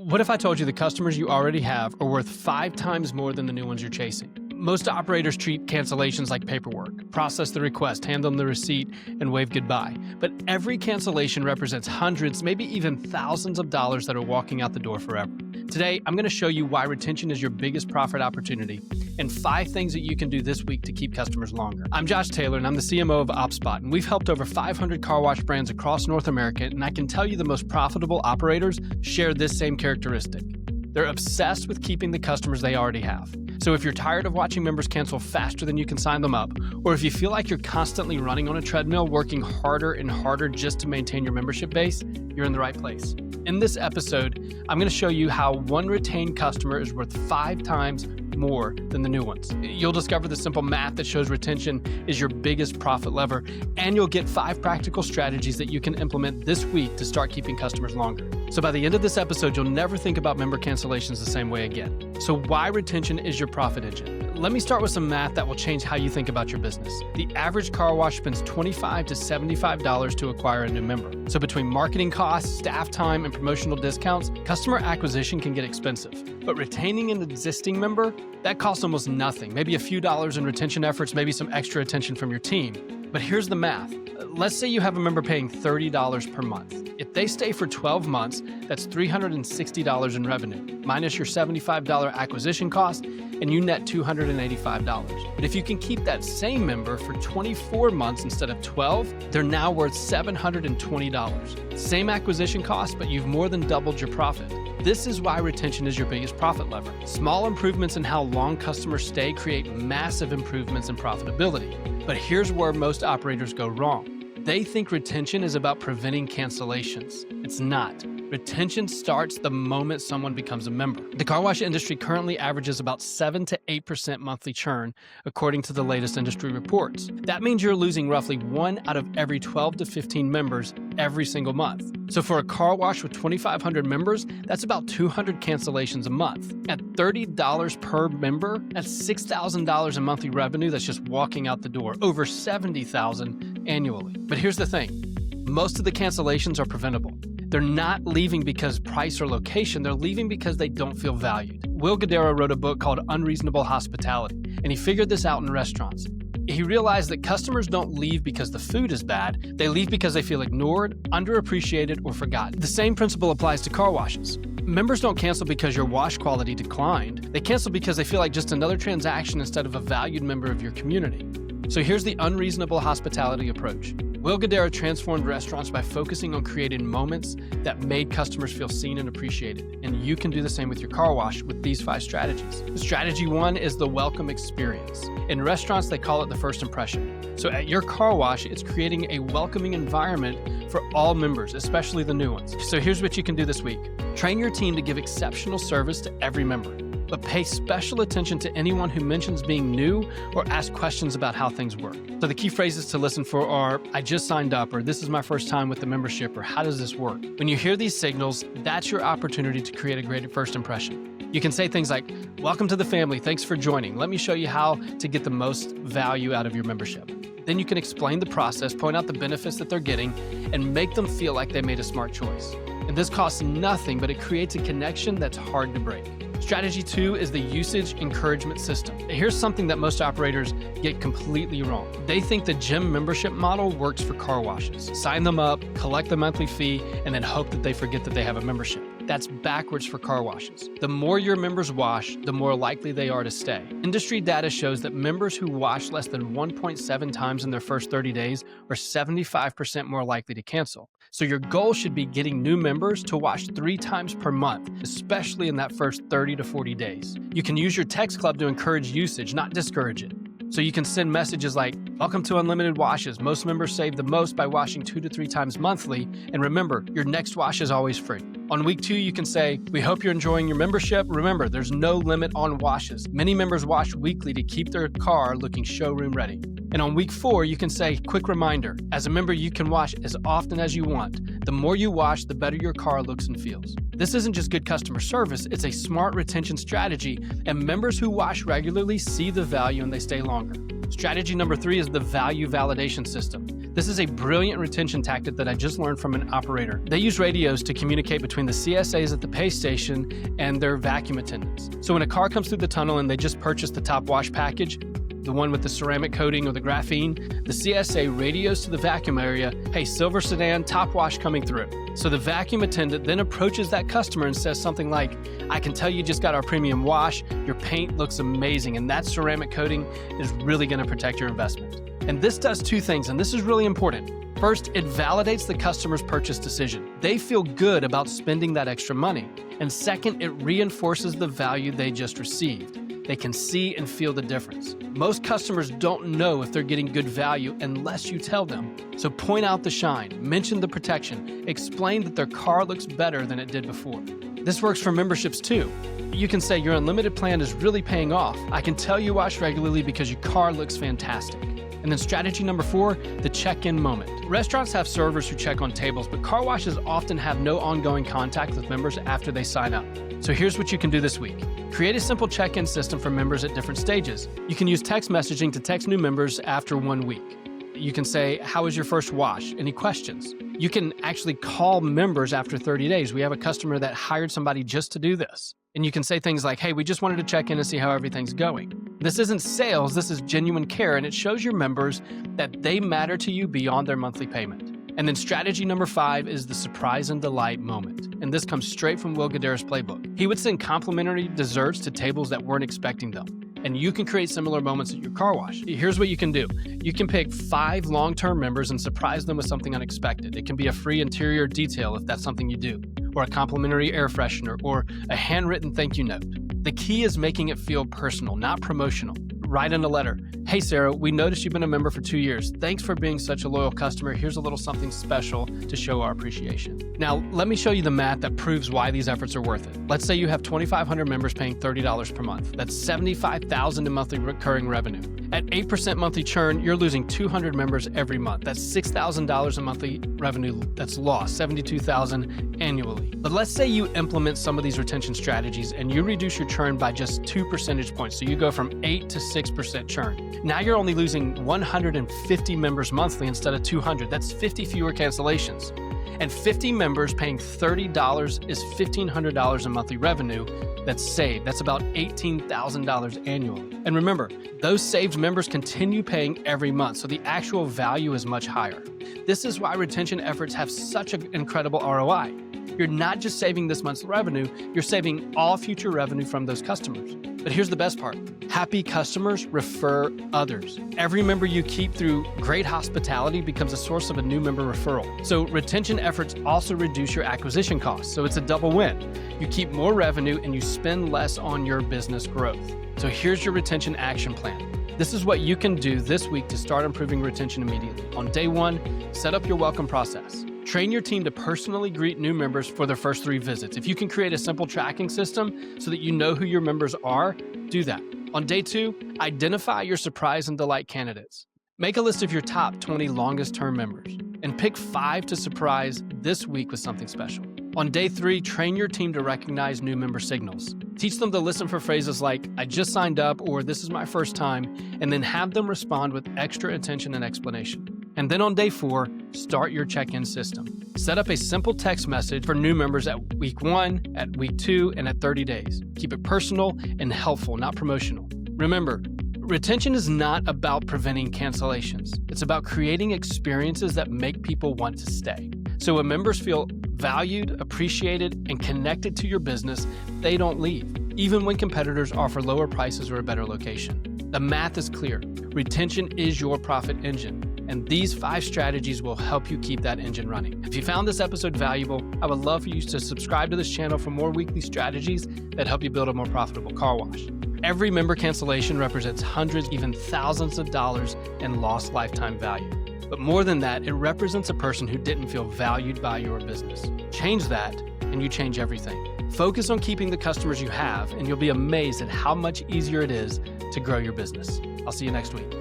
What if I told you the customers you already have are worth 5 times more than the new ones you're chasing? Most operators treat cancellations like paperwork, process the request, hand them the receipt, and wave goodbye. But every cancellation represents hundreds, maybe even thousands of dollars that are walking out the door forever. Today, I'm going to show you why retention is your biggest profit opportunity and 5 things that you can do this week to keep customers longer. I'm Josh Taylor, and I'm the CMO of OpSpot, and we've helped over 500 car wash brands across North America, and I can tell you the most profitable operators share this same characteristic. They're obsessed with keeping the customers they already have. So if you're tired of watching members cancel faster than you can sign them up, or if you feel like you're constantly running on a treadmill, working harder and harder just to maintain your membership base, you're in the right place. In this episode, I'm going to show you how one retained customer is worth 5 times more than the new ones. You'll discover the simple math that shows retention is your biggest profit lever, and you'll get 5 practical strategies that you can implement this week to start keeping customers longer. So by the end of this episode, you'll never think about member cancellations the same way again. So why retention is your profit engine? Let me start with some math that will change how you think about your business. The average car wash spends $25 to $75 to acquire a new member. So between marketing costs, staff time, and promotional discounts, customer acquisition can get expensive. But retaining an existing member, that costs almost nothing. Maybe a few dollars in retention efforts, maybe some extra attention from your team. But here's the math. Let's say you have a member paying $30 per month. If they stay for 12 months, that's $360 in revenue, minus your $75 acquisition cost, and you net $285. But if you can keep that same member for 24 months instead of 12, they're now worth $720. Same acquisition cost, but you've more than doubled your profit. This is why retention is your biggest profit lever. Small improvements in how long customers stay create massive improvements in profitability. But here's where most operators go wrong. They think retention is about preventing cancellations. It's not. Retention starts the moment someone becomes a member. The car wash industry currently averages about 7 to 8% monthly churn, according to the latest industry reports. That means you're losing roughly 1 out of every 12 to 15 members every single month. So for a car wash with 2,500 members, that's about 200 cancellations a month. At $30 per member, that's $6,000 in monthly revenue that's just walking out the door, over $70,000 annually. But here's the thing, most of the cancellations are preventable. They're not leaving because price or location, they're leaving because they don't feel valued. Will Guidara wrote a book called Unreasonable Hospitality, and he figured this out in restaurants. He realized that customers don't leave because the food is bad, they leave because they feel ignored, underappreciated, or forgotten. The same principle applies to car washes. Members don't cancel because your wash quality declined, they cancel because they feel like just another transaction instead of a valued member of your community. So here's the unreasonable hospitality approach. Will Guidara transformed restaurants by focusing on creating moments that made customers feel seen and appreciated. And you can do the same with your car wash with these 5 strategies. Strategy 1 is the welcome experience. In restaurants, they call it the first impression. So at your car wash, it's creating a welcoming environment for all members, especially the new ones. So here's what you can do this week. Train your team to give exceptional service to every member, but pay special attention to anyone who mentions being new or asks questions about how things work. So the key phrases to listen for are, I just signed up, or this is my first time with the membership, or how does this work? When you hear these signals, that's your opportunity to create a great first impression. You can say things like, welcome to the family, thanks for joining. Let me show you how to get the most value out of your membership. Then you can explain the process, point out the benefits that they're getting, and make them feel like they made a smart choice. And this costs nothing, but it creates a connection that's hard to break. Strategy 2 is the usage encouragement system. Here's something that most operators get completely wrong. They think the gym membership model works for car washes. Sign them up, collect the monthly fee, and then hope that they forget that they have a membership. That's backwards for car washes. The more your members wash, the more likely they are to stay. Industry data shows that members who wash less than 1.7 times in their first 30 days are 75% more likely to cancel. So your goal should be getting new members to wash 3 times per month, especially in that first 30 to 40 days. You can use your text club to encourage usage, not discourage it. So you can send messages like, welcome to Unlimited Washes. Most members save the most by washing 2 to 3 times monthly. And remember, your next wash is always free. On week 2, you can say, we hope you're enjoying your membership. Remember, there's no limit on washes. Many members wash weekly to keep their car looking showroom ready. And on week 4, you can say, quick reminder, as a member, you can wash as often as you want. The more you wash, the better your car looks and feels. This isn't just good customer service, it's a smart retention strategy, and members who wash regularly see the value and they stay longer. Strategy number 3 is the value validation system. This is a brilliant retention tactic that I just learned from an operator. They use radios to communicate between the CSAs at the pay station and their vacuum attendants. So when a car comes through the tunnel and they just purchased the top wash package, the one with the ceramic coating or the graphene, the CSA radios to the vacuum area, hey, silver sedan, top wash coming through. So the vacuum attendant then approaches that customer and says something like, I can tell you just got our premium wash, your paint looks amazing, and that ceramic coating is really gonna protect your investment. And this does two things, and this is really important. First, it validates the customer's purchase decision. They feel good about spending that extra money. And second, it reinforces the value they just received. They can see and feel the difference. Most customers don't know if they're getting good value unless you tell them. So point out the shine, mention the protection, explain that their car looks better than it did before. This works for memberships too. You can say your unlimited plan is really paying off. I can tell you wash regularly because your car looks fantastic. And then strategy number 4, the check-in moment. Restaurants have servers who check on tables, but car washes often have no ongoing contact with members after they sign up. So here's what you can do this week. Create a simple check-in system for members at different stages. You can use text messaging to text new members after 1 week. You can say, how was your first wash? Any questions? You can actually call members after 30 days. We have a customer that hired somebody just to do this. And you can say things like, hey, we just wanted to check in and see how everything's going. This isn't sales, this is genuine care, and it shows your members that they matter to you beyond their monthly payment. And then strategy number 5 is the surprise and delight moment. And this comes straight from Will Guidara's playbook. He would send complimentary desserts to tables that weren't expecting them. And you can create similar moments at your car wash. Here's what you can do. You can pick 5 long-term members and surprise them with something unexpected. It can be a free interior detail if that's something you do, or a complimentary air freshener, or a handwritten thank you note. The key is making it feel personal, not promotional. Write in a letter. Hey, Sarah, we noticed you've been a member for 2 years. Thanks for being such a loyal customer. Here's a little something special to show our appreciation. Now, let me show you the math that proves why these efforts are worth it. Let's say you have 2,500 members paying $30 per month. That's $75,000 in monthly recurring revenue. At 8% monthly churn, you're losing 200 members every month. That's $6,000 in monthly revenue that's lost, $72,000 annually. But let's say you implement some of these retention strategies and you reduce your churn by just 2 percentage points. So you go from 8 to 6% churn. Now you're only losing 150 members monthly instead of 200. That's 50 fewer cancellations. And 50 members paying $30 is $1,500 in monthly revenue that's saved. That's about $18,000 annually. And remember, those saved members continue paying every month, so the actual value is much higher. This is why retention efforts have such an incredible ROI. You're not just saving this month's revenue, you're saving all future revenue from those customers. But here's the best part. Happy customers refer others. Every member you keep through great hospitality becomes a source of a new member referral. So retention efforts also reduce your acquisition costs. So it's a double win. You keep more revenue and you spend less on your business growth. So here's your retention action plan. This is what you can do this week to start improving retention immediately. On day 1, set up your welcome process. Train your team to personally greet new members for their first 3 visits. If you can create a simple tracking system so that you know who your members are, do that. On day 2, identify your surprise and delight candidates. Make a list of your top 20 longest term members and pick 5 to surprise this week with something special. On day 3, train your team to recognize new member signals. Teach them to listen for phrases like, I just signed up, or this is my first time, and then have them respond with extra attention and explanation. And then on day 4, start your check-in system. Set up a simple text message for new members at week 1, at week 2, and at 30 days. Keep it personal and helpful, not promotional. Remember, retention is not about preventing cancellations. It's about creating experiences that make people want to stay. So when members feel valued, appreciated, and connected to your business, they don't leave, even when competitors offer lower prices or a better location. The math is clear. Retention is your profit engine. And these 5 strategies will help you keep that engine running. If you found this episode valuable, I would love for you to subscribe to this channel for more weekly strategies that help you build a more profitable car wash. Every member cancellation represents hundreds, even thousands of dollars in lost lifetime value. But more than that, it represents a person who didn't feel valued by your business. Change that, and you change everything. Focus on keeping the customers you have, and you'll be amazed at how much easier it is to grow your business. I'll see you next week.